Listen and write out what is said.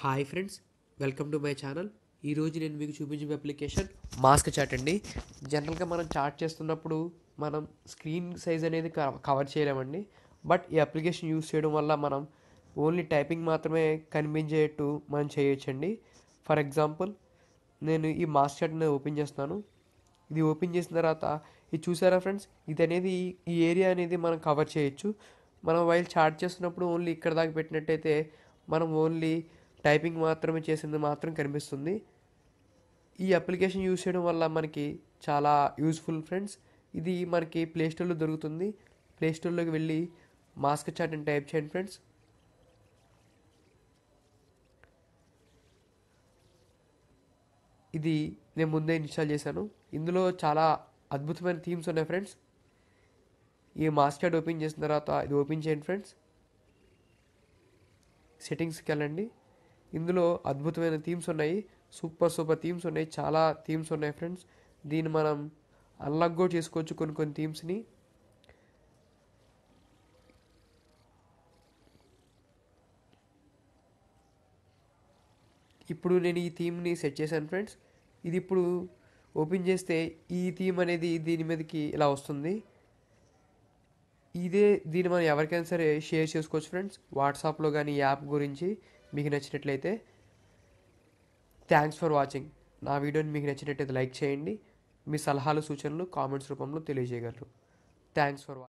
Hi friends, welcome to my channel. ఈరోజు నేను మీకు చూపించే అప్లికేషన్ మాస్క్ చాట్ అండి. జనరల్గా మనం చాట్ చేస్తున్నప్పుడు మనం స్క్రీన్ సైజ్ అనేది కవర్ చేయలేమండి. బట్ ఈ అప్లికేషన్ యూస్ చేయడం వల్ల మనం ఓన్లీ టైపింగ్ మాత్రమే కనిపించేట్టు మనం చేయొచ్చండి. ఫర్ ఎగ్జాంపుల్, నేను ఈ మాస్క్ చాట్ని ఓపెన్ చేస్తున్నాను. ఇది ఓపెన్ చేసిన తర్వాత ఇది చూసారా ఫ్రెండ్స్, ఇది అనేది ఈ ఏరియా అనేది మనం కవర్ చేయొచ్చు. మనం వైల్ చాట్ చేస్తున్నప్పుడు ఓన్లీ ఇక్కడ దాకా పెట్టినట్టయితే మనం ఓన్లీ టైపింగ్ మాత్రమే చేసింది మాత్రం కనిపిస్తుంది. ఈ అప్లికేషన్ యూస్ చేయడం వల్ల మనకి చాలా యూస్ఫుల్ ఫ్రెండ్స్. ఇది మనకి ప్లేస్టోర్లో దొరుకుతుంది. ప్లేస్టోర్లోకి వెళ్ళి మాస్క్ చాట్ అని టైప్ చేయండి ఫ్రెండ్స్. ఇది నేను ముందే ఇన్స్టాల్ చేశాను. ఇందులో చాలా అద్భుతమైన థీమ్స్ ఉన్నాయి ఫ్రెండ్స్. ఈ మాస్క్ చాట్ ఓపెన్ చేసిన తర్వాత ఇది ఓపెన్ చేయండి ఫ్రెండ్స్. సెట్టింగ్స్కి వెళ్ళండి. ఇందులో అద్భుతమైన థీమ్స్ ఉన్నాయి. సూపర్ థీమ్స్ ఉన్నాయి. చాలా థీమ్స్ ఉన్నాయి ఫ్రెండ్స్. దీన్ని మనం అన్లాక్ కూడా చేసుకోవచ్చు కొన్ని థీమ్స్ని. ఇప్పుడు నేను ఈ థీమ్ని సెట్ చేశాను ఫ్రెండ్స్. ఇది ఇప్పుడు ఓపెన్ చేస్తే ఈ థీమ్ అనేది దీని మీదకి ఇలా వస్తుంది. దీన్ని మనం ఎవరికైనా సరే షేర్ చేసుకోవచ్చు ఫ్రెండ్స్, వాట్సాప్లో కానీ యాప్ గురించి మీకు నచ్చినట్లయితే. Thanks for watching. నా వీడియోని మీకు నచ్చినట్టయితే లైక్ చేయండి. మీ సలహాలు సూచనలు కామెంట్స్ రూపంలో తెలియజేయగలరు. Thanks for watching.